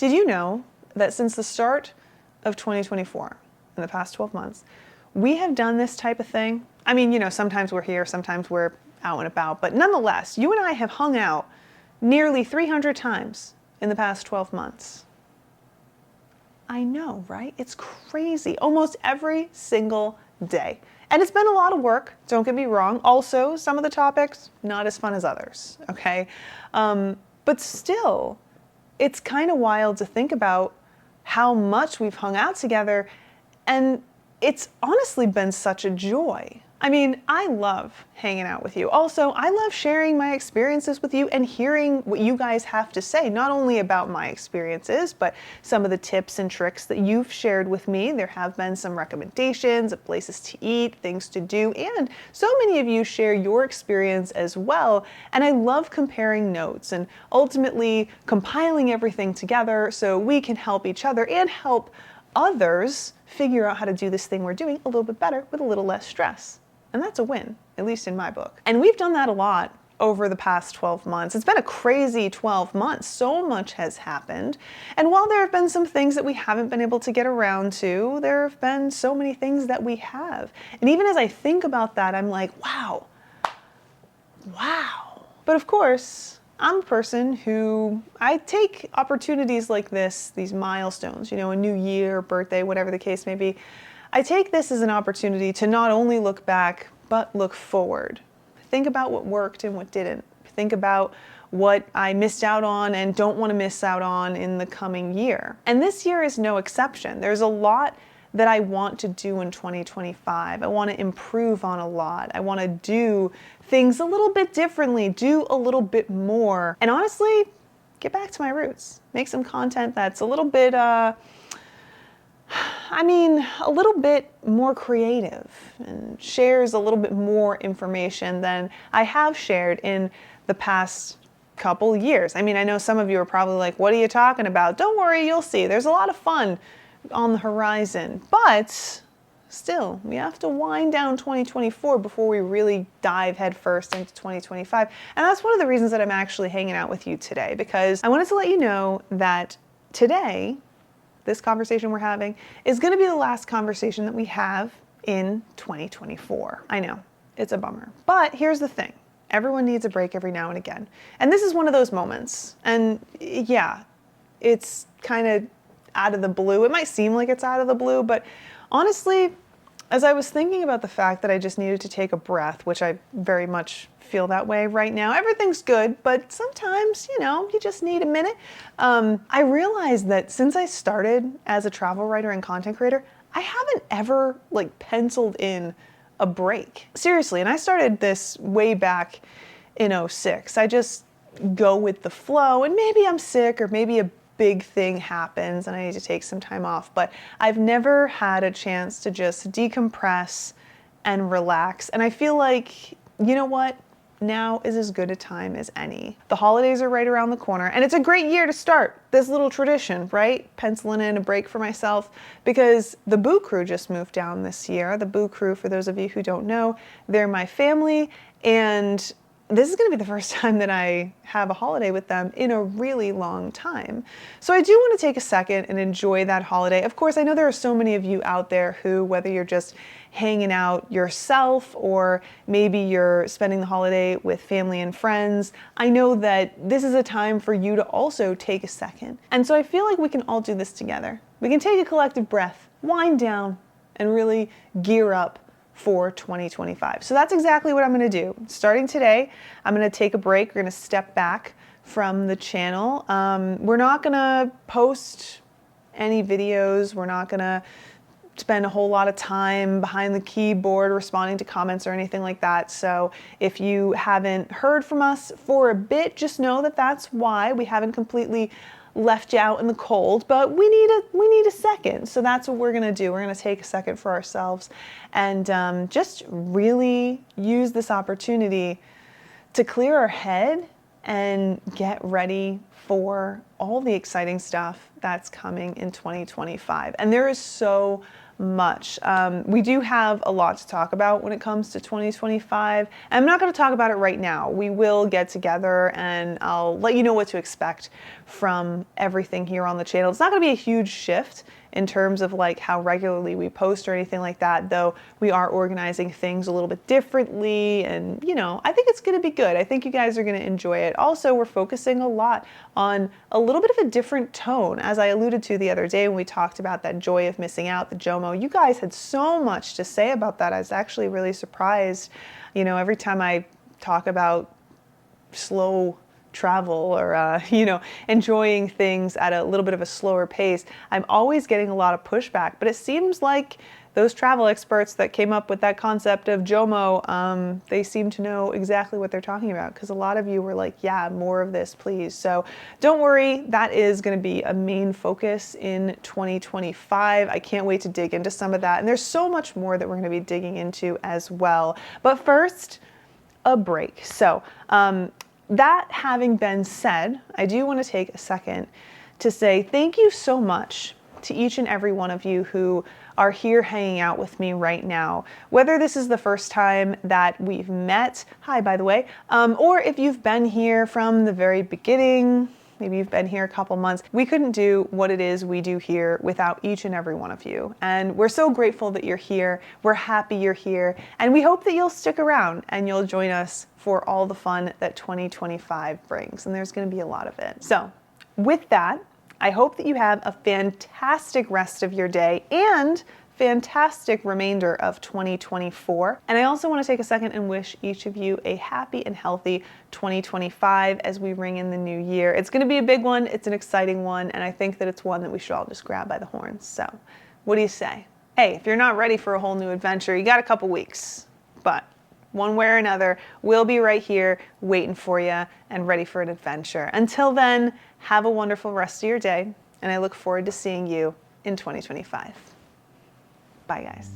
Did you know that since the start of 2024, in the past 12 months, we have done this type of thing? I mean, you know, sometimes we're here, sometimes we're out and about, but nonetheless, you and I have hung out nearly 300 times in the past 12 months. I know, right? It's crazy. Almost every single day. And it's been a lot of work, don't get me wrong. Also, some of the topics, not as fun as others, okay? But still, it's kind of wild to think about how much we've hung out together, and it's honestly been such a joy. I mean, I love hanging out with you. Also, I love sharing my experiences with you and hearing what you guys have to say, not only about my experiences, but some of the tips and tricks that you've shared with me. There have been some recommendations of places to eat, things to do, and so many of you share your experience as well. And I love comparing notes and ultimately compiling everything together so we can help each other and help others figure out how to do this thing we're doing a little bit better with a little less stress. And that's a win, at least in my book. And we've done that a lot over the past 12 months. It's been a crazy 12 months. So much has happened. And while there have been some things that we haven't been able to get around to, there have been so many things that we have. And even as I think about that, I'm like, wow. But of course, I'm a person who, I take opportunities like this, these milestones, you know, a new year, birthday, whatever the case may be, I take this as an opportunity to not only look back, but look forward. Think about what worked and what didn't. Think about what I missed out on and don't want to miss out on in the coming year. And this year is no exception. There's a lot that I want to do in 2025. I want to improve on a lot. I want to do things a little bit differently, do a little bit more, and honestly, get back to my roots. Make some content that's a little bit, a little bit more creative and shares a little bit more information than I have shared in the past couple years. I mean, I know some of you are probably like, what are you talking about? Don't worry, you'll see. There's a lot of fun on the horizon, but still, we have to wind down 2024 before we really dive headfirst into 2025. And that's one of the reasons that I'm actually hanging out with you today, because I wanted to let you know that today, this conversation we're having is going to be the last conversation that we have in 2024. I know, it's a bummer. But here's the thing. Everyone needs a break every now and again. And this is one of those moments. And yeah, it's kind of out of the blue. It might seem like it's out of the blue, but honestly, as I was thinking about the fact that I just needed to take a breath, which I very much feel that way right now. Everything's good, but sometimes, you know, you just need a minute. I realized that since I started as a travel writer and content creator, I haven't ever like penciled in a break. Seriously, and I started this way back in 2006. I just go with the flow, and maybe I'm sick or maybe a big thing happens and I need to take some time off, but I've never had a chance to just decompress and relax. And I feel like, you know what? Now is as good a time as any. The holidays are right around the corner, and it's a great year to start this little tradition, right? Penciling in a break for myself, because the Boo Crew just moved down this year. The Boo Crew, for those of you who don't know, they're my family, and this is going to be the first time that I have a holiday with them in a really long time. So I do want to take a second and enjoy that holiday. Of course, I know there are so many of you out there who, whether you're just hanging out yourself or maybe you're spending the holiday with family and friends, I know that this is a time for you to also take a second. And so I feel like we can all do this together. We can take a collective breath, wind down, and really gear up for 2025. So that's exactly what I'm going to do. Starting today, I'm going to take a break. We're going to step back from the channel. We're not going to post any videos. We're not going to spend a whole lot of time behind the keyboard responding to comments or anything like that. So if you haven't heard from us for a bit, just know that that's why. We haven't completely left you out in the cold, but we need a second. So that's what we're gonna do. We're gonna take a second for ourselves and just really use this opportunity to clear our head and get ready for all the exciting stuff that's coming in 2025. And there is so much. We do have a lot to talk about when it comes to 2025. And I'm not going to talk about it right now. We will get together and I'll let you know what to expect from everything here on the channel. It's not going to be a huge shift in terms of like how regularly we post or anything like that, though we are organizing things a little bit differently, and you know, I think it's going to be good. I think you guys are going to enjoy it. Also, we're focusing a lot on a little bit of a different tone, as I alluded to the other day when we talked about that joy of missing out, the JOMO. You guys had so much to say about that. I was actually really surprised. You know, every time I talk about slow travel or you know, enjoying things at a little bit of a slower pace, I'm always getting a lot of pushback. But it seems like those travel experts that came up with that concept of JOMO, they seem to know exactly what they're talking about, because a lot of you were like, yeah, more of this, please. So don't worry, that is going to be a main focus in 2025. I can't wait to dig into some of that. And there's so much more that we're going to be digging into as well. But first, a break. So, that having been said, I do want to take a second to say thank you so much to each and every one of you who are here hanging out with me right now. Whether this is the first time that we've met, hi by the way, or if you've been here from the very beginning, maybe you've been here a couple months, we couldn't do what it is we do here without each and every one of you. And we're so grateful that you're here. We're happy you're here. And we hope that you'll stick around and you'll join us for all the fun that 2025 brings. And there's going to be a lot of it. So with that, I hope that you have a fantastic rest of your day and fantastic remainder of 2024. And I also want to take a second and wish each of you a happy and healthy 2025 as we ring in the new year. It's going to be a big one. It's an exciting one. And I think that it's one that we should all just grab by the horns. So what do you say? Hey, if you're not ready for a whole new adventure, you got a couple weeks, but one way or another, we'll be right here waiting for you and ready for an adventure. Until then, have a wonderful rest of your day, and I look forward to seeing you in 2025. Bye, guys.